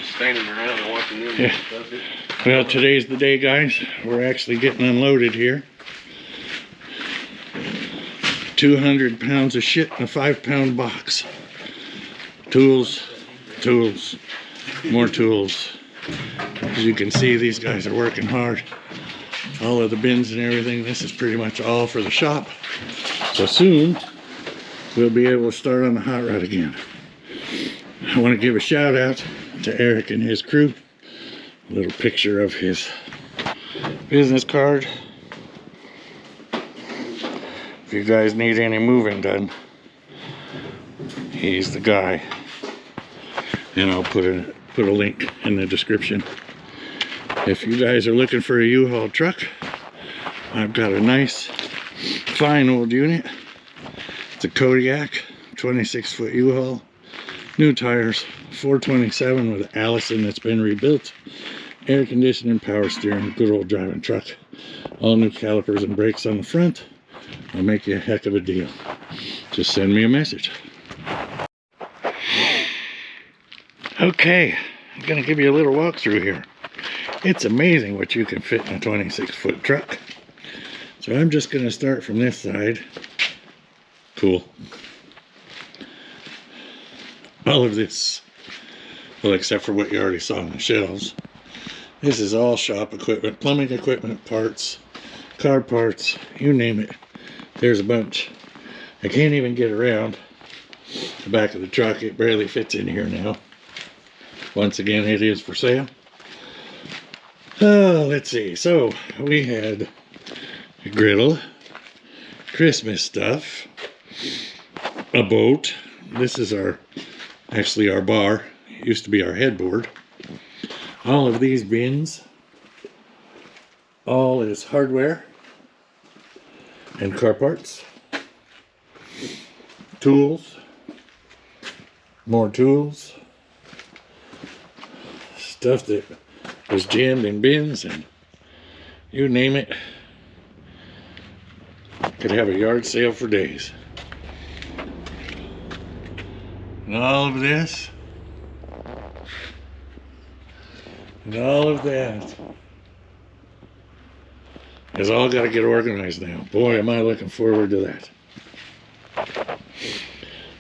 just standing around and watching them. Yeah. Well, today's the day, guys. We're actually getting unloaded here. 200 pounds of shit in a 5-pound box. Tools, tools, more tools. As you can see, these guys are working hard. All of the bins and everything. This is pretty much all for the shop. So soon, we'll be able to start on the hot rod again. I want to give a shout out to Eric and his crew. A little picture of his business card. If you guys need any moving done, he's the guy. And I'll put a link in the description. If you guys are looking for a U-Haul truck, I've got a nice, fine old unit. It's a Kodiak, 26-foot U-Haul, new tires, 427 with Allison that's been rebuilt, air conditioning, power steering, good old driving truck. All new calipers and brakes on the front. I'll make you a heck of a deal. Just send me a message. Okay, I'm gonna give you a little walkthrough here. It's amazing what you can fit in a 26-foot truck. So I'm just gonna start from this side. Cool. All of this, well, except for what you already saw on the shelves. This is all shop equipment, plumbing equipment, parts, car parts, you name it. There's a bunch. I can't even get around the back of the truck. It barely fits in here now. Once again, it is for sale. Let's see. So we had a griddle, Christmas stuff, a boat. This is actually our bar. It used to be our headboard. All of these bins, all is hardware and car parts. Tools, more tools, stuff that was jammed in bins, and you name it. Could have a yard sale for days. And all of this, and all of that is all got to get organized now. Boy, am I looking forward to that.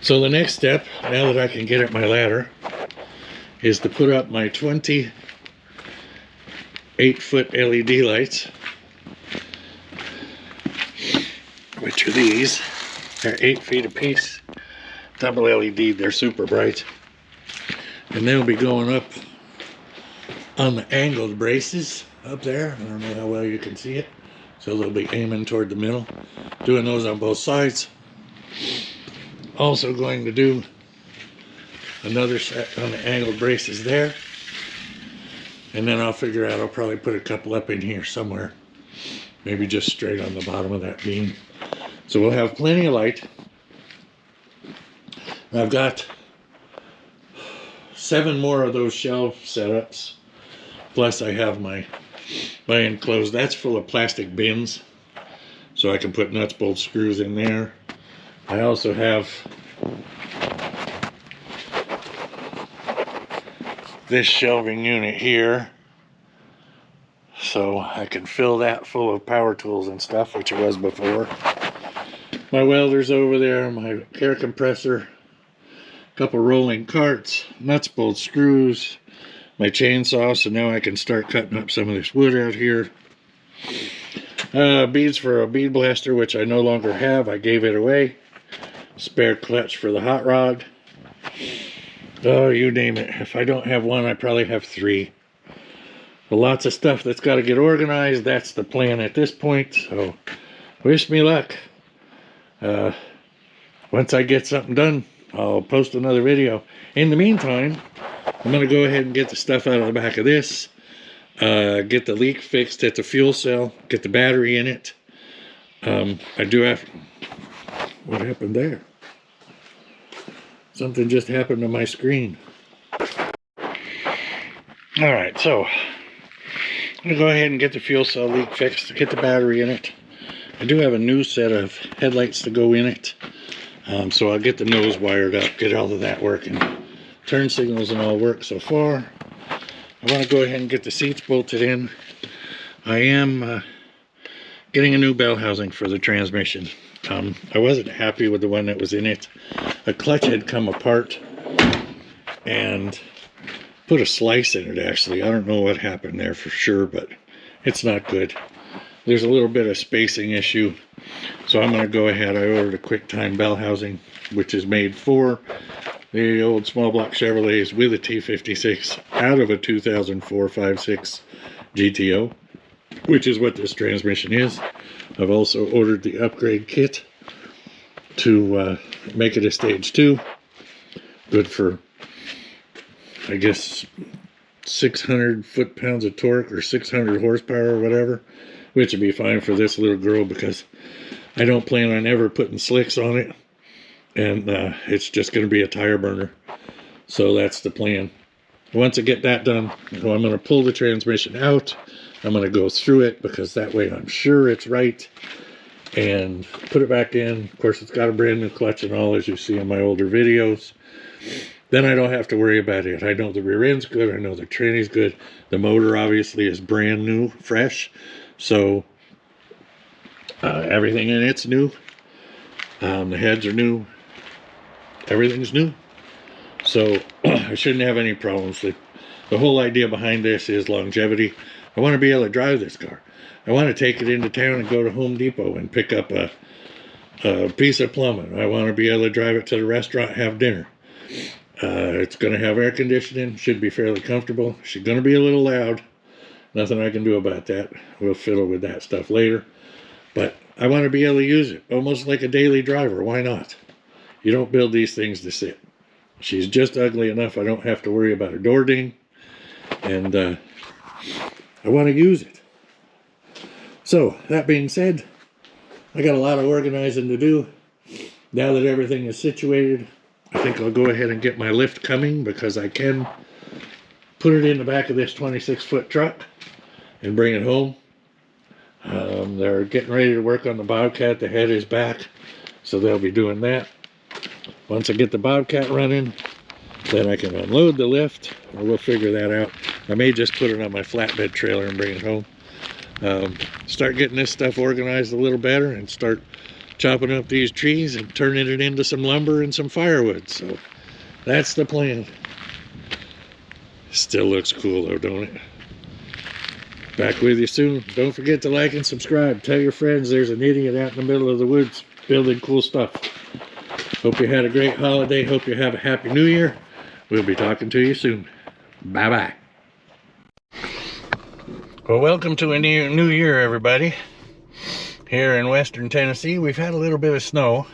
So the next step, now that I can get at my ladder, is to put up my 28-foot LED lights, which are these. They're 8 feet a piece, double LED. They're super bright, and they'll be going up on the angled braces up there. I don't know how well you can see it, so they'll be aiming toward the middle. Doing those on both sides. Also going to do another set on the angled braces there, and then I'll figure out, I'll probably put a couple up in here somewhere, maybe just straight on the bottom of that beam. So we'll have plenty of light. I've got 7 more of those shelf setups, plus I have my enclosed, that's full of plastic bins, so I can put nuts, bolts, screws in there. I also have this shelving unit here, so I can fill that full of power tools and stuff, which it was before. My welder's over there, my air compressor, a couple rolling carts, nuts, bolts, screws, my chainsaw, so now I can start cutting up some of this wood out here. Beads for a bead blaster, which I no longer have, I gave it away. Spare clutch for the hot rod. Oh, you name it. If I don't have one, I probably have 3. But lots of stuff that's got to get organized. That's the plan at this point. So, wish me luck. Once I get something done, I'll post another video. In the meantime, I'm going to go ahead and get the stuff out of the back of this. Get the leak fixed at the fuel cell. Get the battery in it. I do have... What happened there? Something just happened to my screen. Alright, so I'm going to go ahead and get the fuel cell leak fixed, get the battery in it. I do have a new set of headlights to go in it. So I'll get the nose wired up, get all of that working. Turn signals and all work so far. I want to go ahead and get the seats bolted in. I am getting a new bell housing for the transmission. I wasn't happy with the one that was in it. A clutch had come apart and put a slice in it, actually. I don't know what happened there for sure, but it's not good. There's a little bit of spacing issue, so I'm going to go ahead. I ordered a QuickTime bell housing, which is made for the old small block Chevrolets with a T56 out of a 2004 5.6 GTO, which is what this transmission is. I've also ordered the upgrade kit to make it a stage 2. Good for, I guess, 600 foot-pounds of torque or 600 horsepower or whatever, which would be fine for this little girl because I don't plan on ever putting slicks on it, and it's just going to be a tire burner. So that's the plan. Once I get that done, I'm going to pull the transmission out. I'm going to go through it because that way I'm sure it's right, and put it back in. Of course, it's got a brand new clutch and all, as you see in my older videos. Then I don't have to worry about it. I know the rear end's good. I know the tranny's good. The motor obviously is brand new, fresh. So everything in it's new. The heads are new. Everything's new. So I shouldn't have any problems. The whole idea behind this is longevity. I want to be able to drive this car. I want to take it into town and go to Home Depot and pick up a piece of plumbing. I want to be able to drive it to the restaurant, have dinner. It's going to have air conditioning. Should be fairly comfortable. She's going to be a little loud. Nothing I can do about that. We'll fiddle with that stuff later. But I want to be able to use it almost like a daily driver. Why not? You don't build these things to sit. She's just ugly enough I don't have to worry about her door ding. And I want to use it. So, that being said, I got a lot of organizing to do. Now that everything is situated, I think I'll go ahead and get my lift coming because I can put it in the back of this 26-foot truck and bring it home. They're getting ready to work on the Bobcat. The head is back, so they'll be doing that. Once I get the Bobcat running, then I can unload the lift, or we'll figure that out. I may just put it on my flatbed trailer and bring it home. Start getting this stuff organized a little better and start chopping up these trees and turning it into some lumber and some firewood. So that's the plan. Still looks cool though, don't it? Back with you soon. Don't forget to like and subscribe. Tell your friends there's an idiot out in the middle of the woods building cool stuff. Hope you had a great holiday. Hope you have a happy new year. We'll be talking to you soon. Bye-bye. Well, welcome to a new year, everybody. Here in western Tennessee, we've had a little bit of snow.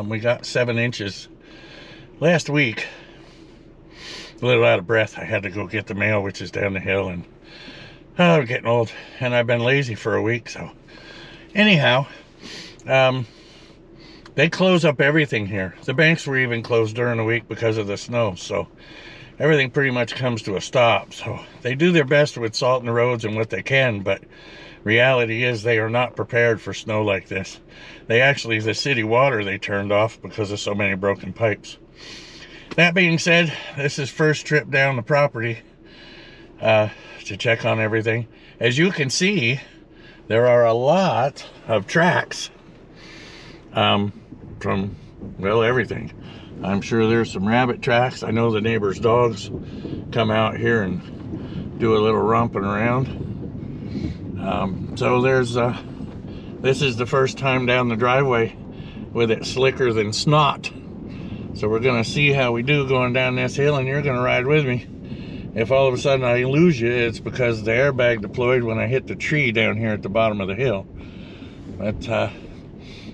We got 7 inches last week. A little out of breath. I had to go get the mail, which is down the hill, and I'm getting old, and I've been lazy for a week. So anyhow, they close up everything here. The banks were even closed during the week because of the snow, so everything pretty much comes to a stop. So they do their best with salt in the roads and what they can, but reality is they are not prepared for snow like this. The city water they turned off because of so many broken pipes. That being said, this is first trip down the property to check on everything. As you can see, there are a lot of tracks from, well, everything. I'm sure there's some rabbit tracks. I know the neighbor's dogs come out here and do a little romping around. So there's, this is the first time down the driveway with it slicker than snot. So we're gonna see how we do going down this hill, and you're gonna ride with me. If all of a sudden I lose you, it's because the airbag deployed when I hit the tree down here at the bottom of the hill. But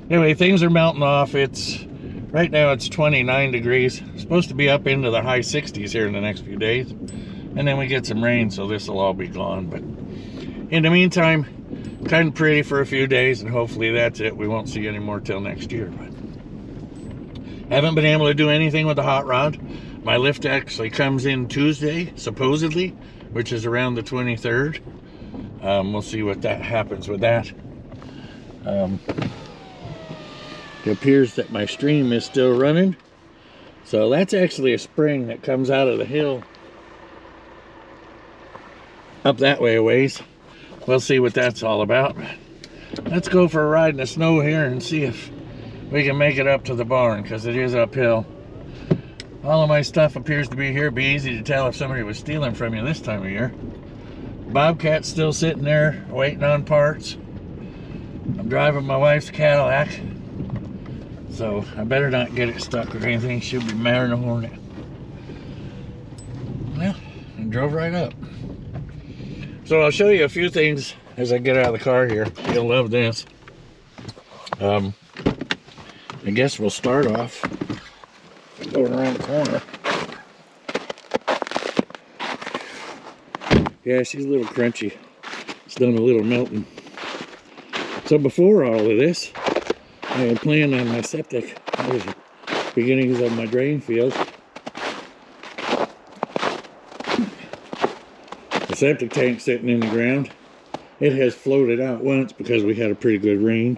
anyway, things are melting off. Right now it's 29 degrees. It's supposed to be up into the high 60s here in the next few days. And then we get some rain, so this will all be gone. But in the meantime, kind of pretty for a few days, and hopefully that's it. We won't see any more till next year. But haven't been able to do anything with the hot rod. My lift actually comes in Tuesday, supposedly, which is around the 23rd. We'll see what that happens with that. It appears that my stream is still running. So that's actually a spring that comes out of the hill. up that way a ways. We'll see what that's all about. Let's go for a ride in the snow here and see if we can make it up to the barn, because it is uphill. All of my stuff appears to be here. It'd be easy to tell if somebody was stealing from you this time of year. Bobcat's still sitting there waiting on parts. I'm driving my wife's Cadillac, so I better not get it stuck or anything. She'll be madder than a hornet. Well, I drove right up. So I'll show you a few things as I get out of the car here. You'll love this. I guess we'll start off going around the corner. Yeah, she's a little crunchy. It's done a little melting. So before all of this, I had planned on my septic. There's the beginnings of my drain field. The septic tank sitting in the ground. It has floated out once because we had a pretty good rain.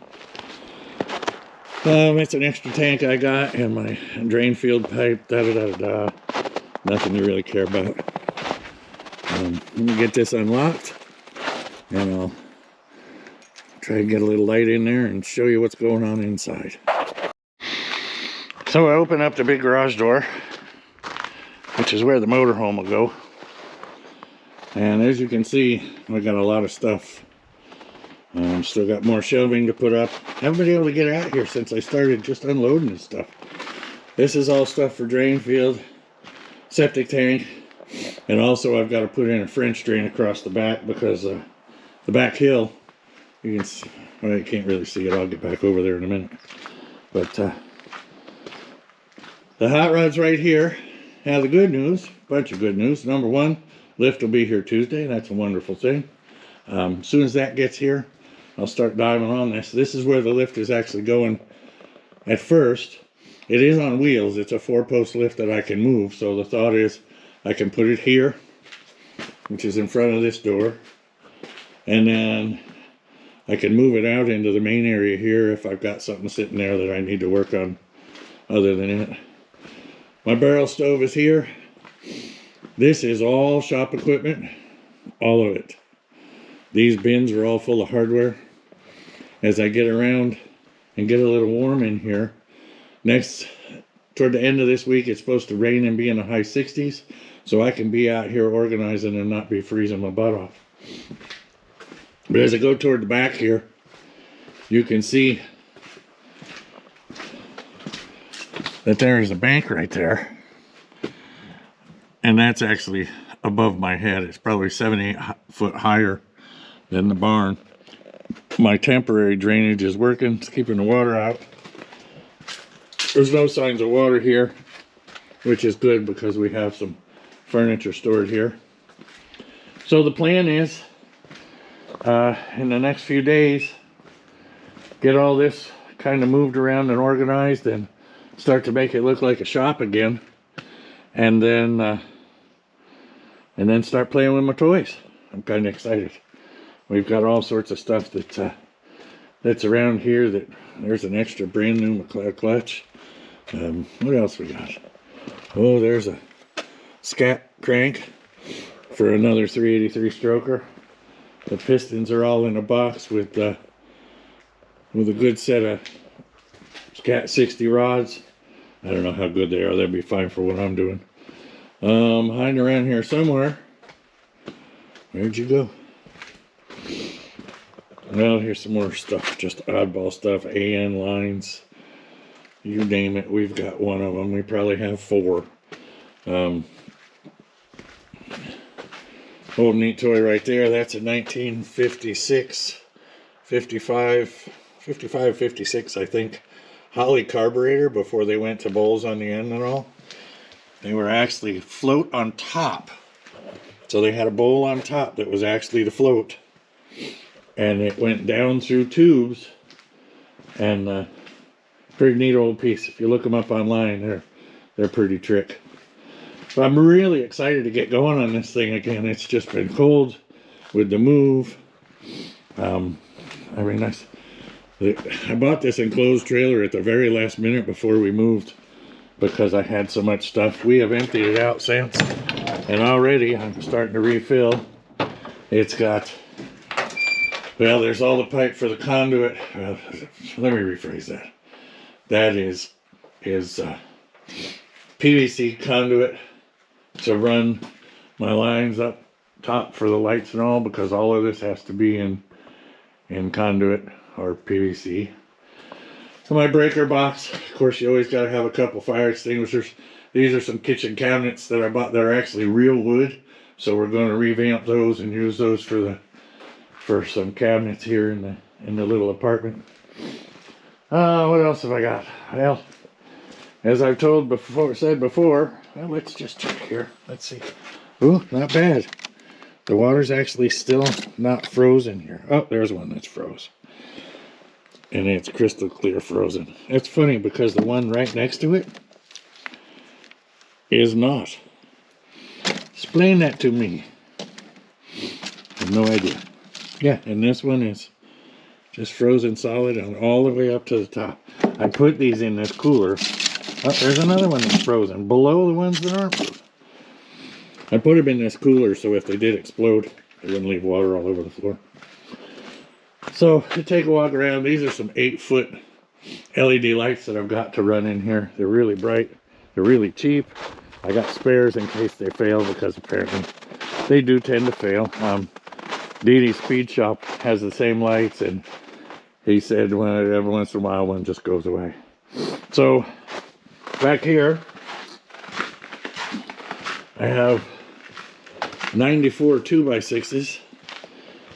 It's an extra tank I got, and my drain field pipe, da-da-da-da-da. Nothing to really care about. Let me get this unlocked, and I'll try and get a little light in there and show you what's going on inside. So I open up the big garage door, which is where the motorhome will go. And as you can see, we got a lot of stuff. Still got more shelving to put up. Haven't been able to get out here since I started just unloading this stuff. This is all stuff for drain field, septic tank, and also I've got to put in a French drain across the back because the back hill, you can see, well, you can't really see it. I'll get back over there in a minute. But the hot rod's right here. Now the good news, bunch of good news. Number one, lift will be here Tuesday. That's a wonderful thing. As soon as that gets here, I'll start diving on this. This is where the lift is actually going at first. It is on wheels. It's a 4-post lift that I can move. So the thought is I can put it here, which is in front of this door. And then I can move it out into the main area here if I've got something sitting there that I need to work on other than it. My barrel stove is here. This is all shop equipment, all of it. These bins are all full of hardware. As I get around and get a little warm in here, toward the end of this week, it's supposed to rain and be in the high 60s, so I can be out here organizing and not be freezing my butt off. But as I go toward the back here, you can see that there is a bank right there. And that's actually above my head. It's probably 7-8 foot higher than the barn. My temporary drainage is working. It's keeping the water out. There's no signs of water here, which is good because we have some furniture stored here. So the plan is, in the next few days, get all this kind of moved around and organized and start to make it look like a shop again. And then start playing with my toys. I'm kind of excited. We've got all sorts of stuff that's around here. There's an extra brand new McLeod clutch. What else we got? Oh, there's a scat crank for another 383 stroker. The pistons are all in a box with a good set of Scat 60 rods. I don't know how good they are. They'll be fine for what I'm doing. Hiding around here somewhere. Where'd you go? Well, here's some more stuff. Just oddball stuff. AN lines. You name it. We've got one of them. We probably have 4. Old neat toy right there. That's a 1956, 55, 56, I think. Holley carburetor before they went to bowls on the end and all. They were actually float on top. So they had a bowl on top that was actually the float. And it went down through tubes. And pretty neat old piece. If you look them up online, they're pretty trick. But I'm really excited to get going on this thing again. It's just been cold with the move. Very nice. I bought this enclosed trailer at the very last minute before we moved because I had so much stuff. We have emptied it out since, and already I'm starting to refill. It's got, well, there's all the pipe for the conduit. Well, let me rephrase that. That is PVC conduit to run my lines up top for the lights and all, because all of this has to be in conduit or PVC. So my breaker box, of course, you always got to have a couple fire extinguishers. These are some kitchen cabinets that I bought that are actually real wood, so we're going to revamp those and use those for some cabinets here in the little apartment. What else have I got? Well, as I've said before, well, let's just check here. Let's see. Ooh, not bad. The water's actually still not frozen here. Oh, there's one that's froze. And it's crystal clear frozen. It's funny because the one right next to it is not. Explain that to me. I have no idea. Yeah, and this one is just frozen solid and all the way up to the top. I put these in this cooler. Oh, there's another one that's frozen below the ones that aren't frozen. I put them in this cooler so if they did explode, they wouldn't leave water all over the floor. So to take a walk around, these are some 8-foot LED lights that I've got to run in here. They're really bright. They're really cheap. I got spares in case they fail, because apparently they do tend to fail. Dee Dee's Speed Shop has the same lights, and he said every once in a while one just goes away. So back here I have 94 2x6s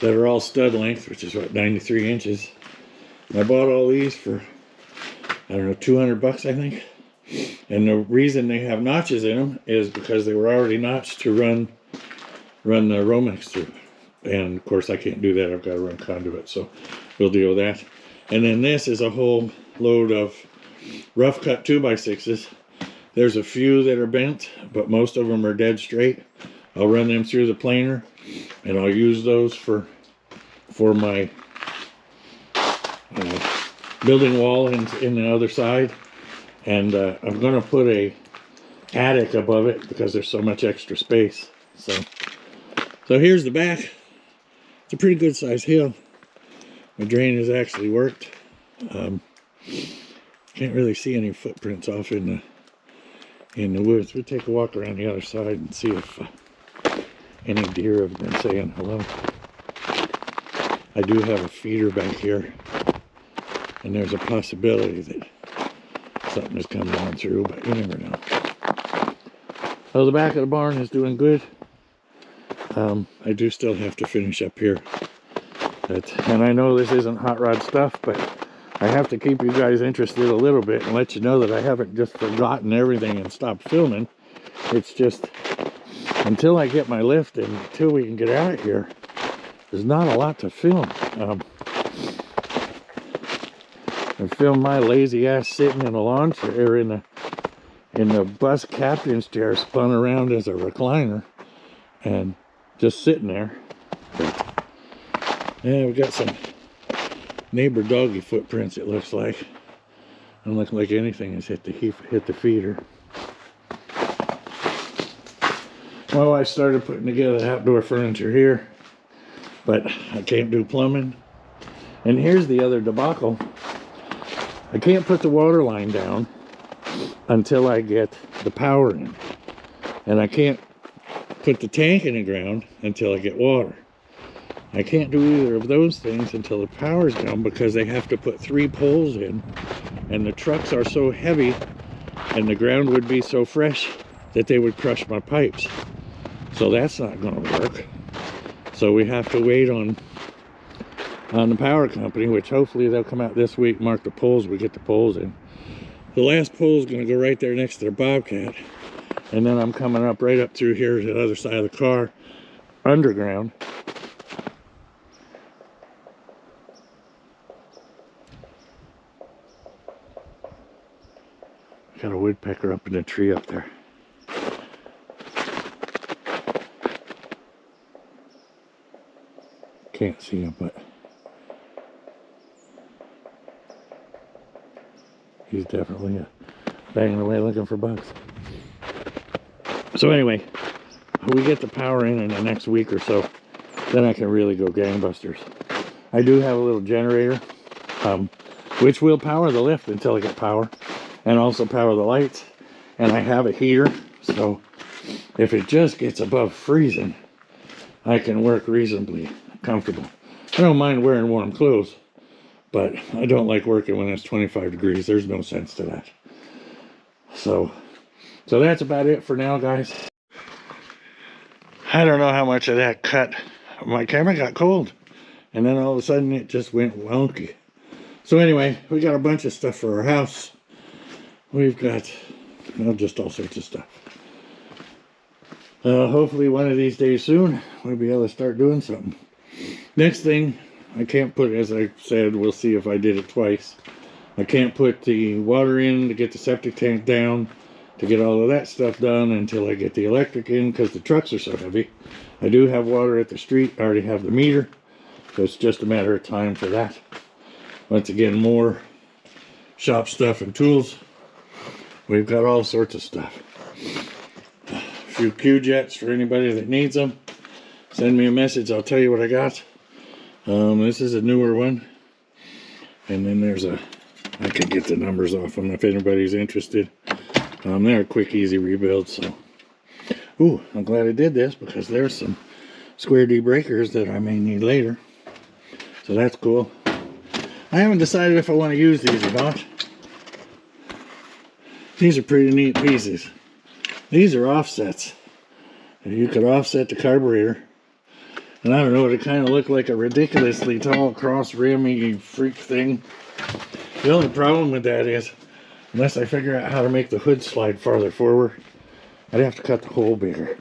that are all stud length, which is what, 93 inches. And I bought all these for, I don't know, 200 bucks, I think. And the reason they have notches in them is because they were already notched to run the Romex through. And of course I can't do that. I've got to run conduit, so we'll deal with that. And then this is a whole load of rough cut 2x6s. There's a few that are bent, but most of them are dead straight. I'll run them through the planer, and I'll use those for my building wall in the other side. And I'm going to put a attic above it because there's so much extra space. So here's the back. It's a pretty good sized hill. My drain has actually worked. Can't really see any footprints off in the woods. We'll take a walk around the other side and see if any deer have been saying hello. I do have a feeder back here, and there's a possibility that something is coming on through, but you never know. So the back of the barn is doing good. I do still have to finish up here. And I know this isn't hot rod stuff, but I have to keep you guys interested a little bit and let you know that I haven't just forgotten everything and stopped filming. It's just, until I get my lift and until we can get out of here, there's not a lot to film. I filmed my lazy ass sitting in a lawn chair in the bus captain's chair, spun around as a recliner, and just sitting there. But, yeah, we got some neighbor doggy footprints, it looks like. Don't look like anything has hit the feeder. My wife started putting together outdoor furniture here, but I can't do plumbing. And here's the other debacle. I can't put the water line down until I get the power in. And I can't put the tank in the ground until I get water. I can't do either of those things until the power's down, because they have to put 3 poles in, and the trucks are so heavy and the ground would be so fresh that they would crush my pipes. So that's not going to work. So we have to wait on the power company, which hopefully they'll come out this week, mark the poles, we get the poles in. The last pole is going to go right there next to the Bobcat, and then I'm coming up right up through here to the other side of the car, underground. Got a woodpecker up in the tree up there. Can't see him, but he's definitely banging away looking for bugs. So anyway, we get the power in the next week or so, then I can really go gangbusters. I do have a little generator, which will power the lift until I get power, and also power the lights. And I have a heater, so if it just gets above freezing, I can work reasonably comfortable. I don't mind wearing warm clothes, but I don't like working when it's 25 degrees. There's no sense to that. So that's about it for now, guys. I don't know how much of that cut. My camera got cold, and then all of a sudden it just went wonky. So anyway, we got a bunch of stuff for our house. We've got, well, just all sorts of stuff. Hopefully one of these days soon, we'll be able to start doing something. Next thing, I can't put, as I said, we'll see if I did it twice. I can't put the water in to get the septic tank down, to get all of that stuff done until I get the electric in, because the trucks are so heavy. I do have water at the street. I already have the meter, so it's just a matter of time for that. Once again, more shop stuff and tools. We've got all sorts of stuff. A few Q-jets for anybody that needs them. Send me a message, I'll tell you what I got. This is a newer one. And then there's a, I can get the numbers off them if anybody's interested. They're a quick, easy rebuild, so. Ooh, I'm glad I did this because there's some square D breakers that I may need later. So that's cool. I haven't decided if I want to use these or not. These are pretty neat pieces. These are offsets. You could offset the carburetor. And I don't know, it kind of looked like a ridiculously tall cross rimmy freak thing. The only problem with that is, unless I figure out how to make the hood slide farther forward, I'd have to cut the hole bigger,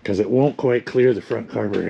because it won't quite clear the front carburetor.